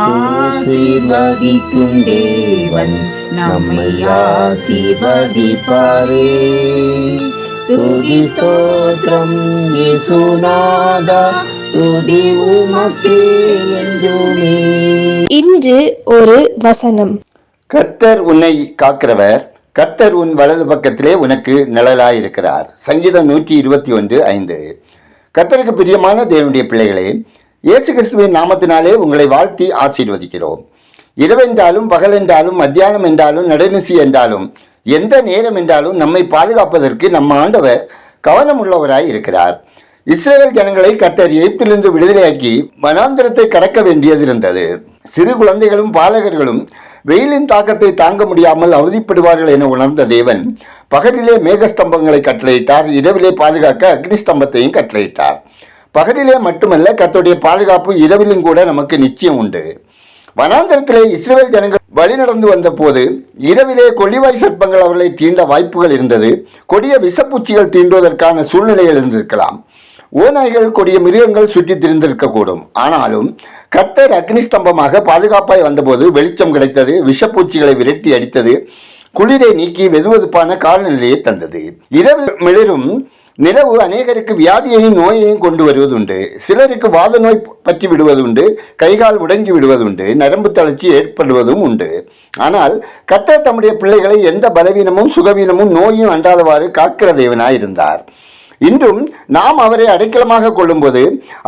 ஆசீர்வதிக்கும் தேவன் நம்மை ஆசீர்வதிப்பாரே. துதி ஸ்தோத்திரம் இயேசுநாதா, துதி உமக்கே என்றுமே. இன்று ஒரு வசனம். கர்த்தர் உன்னை காக்கிறவர், கர்த்தர் உன் வலது பக்கத்திலே உனக்கு நிழலாயிருக்கிறார். சங்கீதம் 121:5. கர்த்தருக்கு பிரியமான தேவனுடைய பிள்ளைகளே, இயேசு கிறிஸ்துவின் நாமத்தினாலே உங்களை வாழ்த்தி ஆசீர்வதிக்கிறோம். இரவென்றாலும் பகலென்றாலும் மத்தியானம் என்றாலும் நடுநிசி என்றாலும் எந்த நேரம் என்றாலும் நம்மை பாதுகாப்பதற்கு நம்ம ஆண்டவர் கவனம் உள்ளவராய் இருக்கிறார். இஸ்ரவேல் ஜனங்களை கர்த்தர் எகிப்திலிருந்து விடுதலையாக்கி வனாந்திரத்தை கடக்க வேண்டியது இருந்தது. சிறு குழந்தைகளும் பாலகர்களும் வெயிலின் தாக்கத்தை தாங்க முடியாமல் அவதிப்படுவார்கள் என உணர்ந்த தேவன் பகலிலே மேகஸ்தம்பங்களை கட்டளையிட்டார், இரவிலே பாதுகாக்க அக்னி ஸ்தம்பத்தையும் கட்டளையிட்டார். பகலிலே மட்டுமல்ல, கர்த்தருடைய பாதுகாப்பு இரவிலும் கூட நமக்கு நிச்சயம் உண்டு. வனாந்தரத்திலே இஸ்ரவேல் ஜனங்கள் வழி நடந்து வந்த போது இரவிலே கொள்ளிவாய் சர்ப்பங்கள் அவர்களை தீண்ட வாய்ப்புகள் இருந்தது. கொடிய விஷப்பூச்சிகள் தீண்டுவதற்கான சூழ்நிலைகள் இருந்திருக்கலாம். ஓநாய்கள், கொடிய மிருகங்கள் சுற்றி திரிந்திருக்கக்கூடும். ஆனாலும் கர்த்தர் அக்னி ஸ்தம்பமாக பாதுகாப்பாய் வந்தபோது வெளிச்சம் கிடைத்தது, விஷப்பூச்சிகளை விரட்டி அடித்தது, குளிரை நீக்கி வெதுவெதுப்பான காலநிலையை தந்தது. இரவில் மிளிரும் நிலவு அநேகருக்கு வியாதியையும் நோயையும் கொண்டு வருவதுண்டு. சிலருக்கு வாத நோய் பற்றி விடுவதுண்டு, கைகால் முடங்கி விடுவதுண்டு, நரம்பு தளர்ச்சி ஏற்படுவதும் உண்டு. ஆனால் கர்த்தர் தம்முடைய பிள்ளைகளை எந்த பலவீனமும் சுகவீனமும் நோயும் அண்டாதவாறு காக்கிற தேவனாயிருந்தார். இன்றும் நாம் அவரை அடைக்கலமாக கொள்ளும்போது,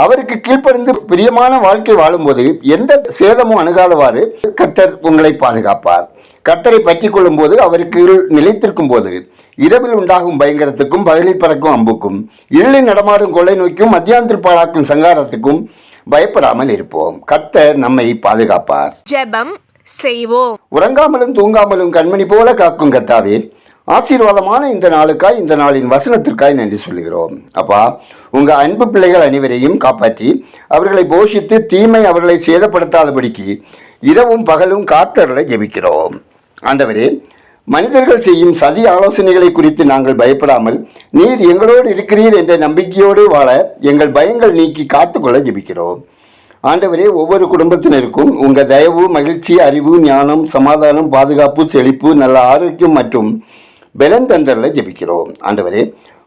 அவருக்கு கீழ்ப்படிந்து பிரியமான வாழ்க்கை வாழும்போது எந்த சேதமும் அணுகாதவாறு கர்த்தர் உங்களை பாதுகாப்பார். கர்த்தரை பற்றி கொள்ளும் போது, அவருக்கு நிலைத்திருக்கும் போது, இரவில் உண்டாகும் பயங்கரத்துக்கும் பகலில் பறக்கும் அம்புக்கும் இருளில் நடமாடும் கொள்ளை நோய்க்கும் மத்தியானத்தில் பாழாக்கும் சங்காரத்துக்கும் பயப்படாமல் இருப்போம். கர்த்தர் நம்மை பாதுகாப்பார். ஜெபம் செய்வோம். உறங்காமலும் தூங்காமலும் கண்மணி போல காக்கும் கர்த்தாவே, ஆசீர்வாதமான இந்த நாளுக்காய், இந்த நாளின் வசனத்திற்காய் நன்றி சொல்கிறோம். அப்பா, உங்க அன்பு பிள்ளைகள் அனைவரையும் காப்பாற்றி அவர்களை போஷித்து தீமை அவர்களை சேதப்படுத்தாதபடிக்கு இரவும் பகலும் காத்தர்களை ஜெபிக்கிறோம். ஆண்டவரே, மனிதர்கள் செய்யும் சதி ஆலோசனைகளை குறித்து நாங்கள் பயப்படாமல் நீர் எங்களோடு இருக்கிறீர் என்ற நம்பிக்கையோடு வாழ எங்கள் பயங்கள் நீக்கி காத்துக்கொள்ள ஜெபிக்கிறோம். ஆண்டவரே, ஒவ்வொரு குடும்பத்தினருக்கும் உங்கள் தயவு, மகிழ்ச்சி, அறிவு, ஞானம், சமாதானம், பாதுகாப்பு, செழிப்பு, நல்ல ஆரோக்கியம் மற்றும் பலன் தந்தரலை ஜெபிக்கிறோம். ஆண்டவரே,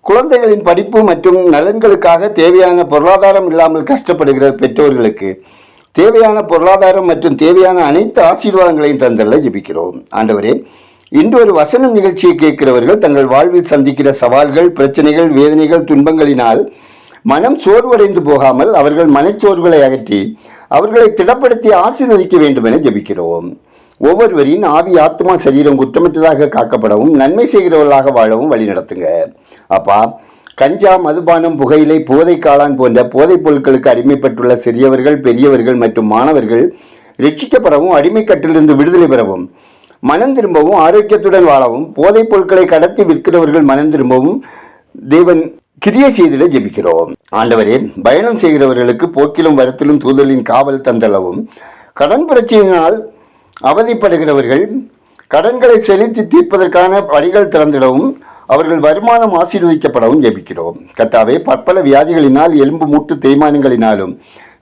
குழந்தைகளின் படிப்பு மற்றும் நலன்களுக்காக தேவையான பொருளாதாரம் இல்லாமல் கஷ்டப்படுகிற பெற்றோர்களுக்கு தேவையான பொருளாதாரம் மற்றும் தேவையான அனைத்து ஆசீர்வாதங்களையும் தந்தரலை ஜெபிக்கிறோம். ஆண்டவரே, இன்று ஒரு வசனம் நிகழ்ச்சியை கேட்கிறவர்கள் தங்கள் வாழ்வில் சந்திக்கிற சவால்கள், பிரச்சனைகள், வேதனைகள், துன்பங்களினால் மனம் சோர்வடைந்து போகாமல் அவர்கள் மனச்சோர்வுகளை அகற்றி அவர்களை திடப்படுத்தி ஆசீர்வதிக்க வேண்டும் என ஜெபிக்கிறோம். ஒவ்வொருவரின் ஆவி, ஆத்மா, சரீரம் குற்றமற்றதாக காக்கப்படவும் நன்மை செய்கிறவர்களாக வாழவும் வழி நடத்துங்க. அப்பா, கஞ்சா, மதுபானம், புகையிலை, போதை காளான் போன்ற போதைப் பொருட்களுக்கு அடிமைப்பட்டுள்ள சிறியவர்கள், பெரியவர்கள் மற்றும் மாணவர்கள் ரட்சிக்கப்படவும் அடிமைக்கட்டிலிருந்து விடுதலை பெறவும் மனம் திரும்பவும் ஆரோக்கியத்துடன் வாழவும் போதைப் பொருட்களை கடத்தி விற்கிறவர்கள் மனம் திரும்பவும் தேவன் கிரியை செய்திட ஜெபிக்கிறோம். ஆண்டவரே, பயணம் செய்கிறவர்களுக்கு போக்கிலும் வரத்திலும் தூதலின் காவல் தந்தளவும், கடன் பிரச்சனையினால் அவதிப்படுகிறவர்கள் கடன்களை செலுத்தி தீர்ப்பதற்கான வழிகள் திறந்திடவும் அவர்கள் வருமானம் ஆசீர்வதிக்கப்படவும் ஜெபிக்கிறோம். கர்த்தாவே, பற்பல வியாதிகளினால், எலும்பு மூட்டு தேய்மானங்களினாலும்,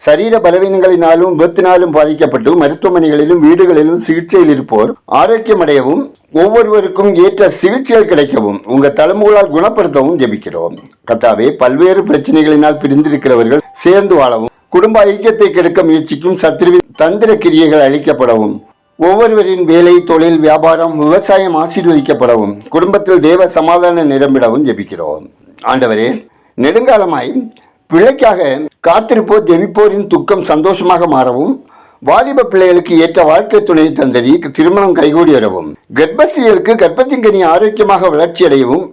சரீர பலவீனங்களினாலும், விபத்தினாலும் பாதிக்கப்பட்டு மருத்துவமனைகளிலும் வீடுகளிலும் சிகிச்சையில் இருப்போர் ஆரோக்கியமடையவும் ஒவ்வொருவருக்கும் ஏற்ற சிகிச்சைகள் கிடைக்கவும் உங்கள் தலைமுகளால் குணப்படுத்தவும் ஜெபிக்கிறோம். கர்த்தாவே, பல்வேறு பிரச்சனைகளினால் பிரிந்திருக்கிறவர்கள் சேர்ந்து வாழவும், குடும்ப ஐக்கியத்தை கெடுக்க முயற்சிக்கும் சத்ருவின் தந்திர கிரியைகள் அழிக்கப்படவும், ஒவ்வொருவரின் வேலை, தொழில், வியாபாரம், விவசாயம் ஆசீர்வதிக்கப்படவும், குடும்பத்தில் தேவ சமாதான நிரம்பிடவும் ஜெபிக்கிறோம். ஆண்டவரே, நெடுங்காலமாய் பிள்ளைக்காக காத்திருப்போர் ஜெபிப்போரின் துக்கம் சந்தோஷமாக மாறவும், வாலிப பிள்ளைகளுக்கு ஏற்ற வாழ்க்கை துணை தந்ததி திருமணம் கைகூடி வரவும், கர்ப்பஸ்திரீகளுக்கு கர்ப்பத்தின் கனி ஆரோக்கியமாக வளர்ச்சி அடையவும்,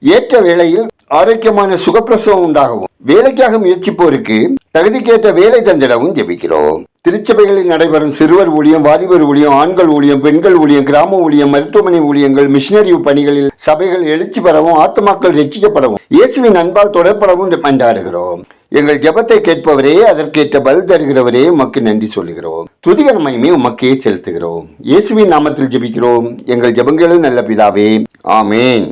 ஏற்ற வேளையில் ஆரோக்கியமான சுகப்பிரசவம் உண்டாகவும், வேலைக்காக முயற்சிப்போருக்கு தகுதிக்கேற்ற வேலை தந்திடவும் ஜெபிக்கிறோம். திருச்சபைகளில் நடைபெறும் சிறுவர் ஊழியம், வாலிபர் ஊழியம், ஆண்கள் ஊழியம், பெண்கள் ஊழியம், கிராம ஊழியம், மருத்துவமனை ஊழியங்கள், மிஷினரி பணிகளில் சபைகள் எழுச்சி பெறவும், ஆத்துமாக்கள் ரட்சிக்கப்படவும், இயேசுவின் அன்பால் தொடரப்படவும் மன்றாடுகிறோம். எங்கள் ஜெபத்தை கேட்பவரே, அதற்கேற்ற பதில் தருகிறவரே, உமக்கு நன்றி சொல்லுகிறோம். துதிகர மகிமை உமக்கே செலுத்துகிறோம். இயேசுவின் நாமத்தில் ஜெபிக்கிறோம் எங்கள் ஜெபங்களும் நல்ல பிதாவே, ஆமேன்.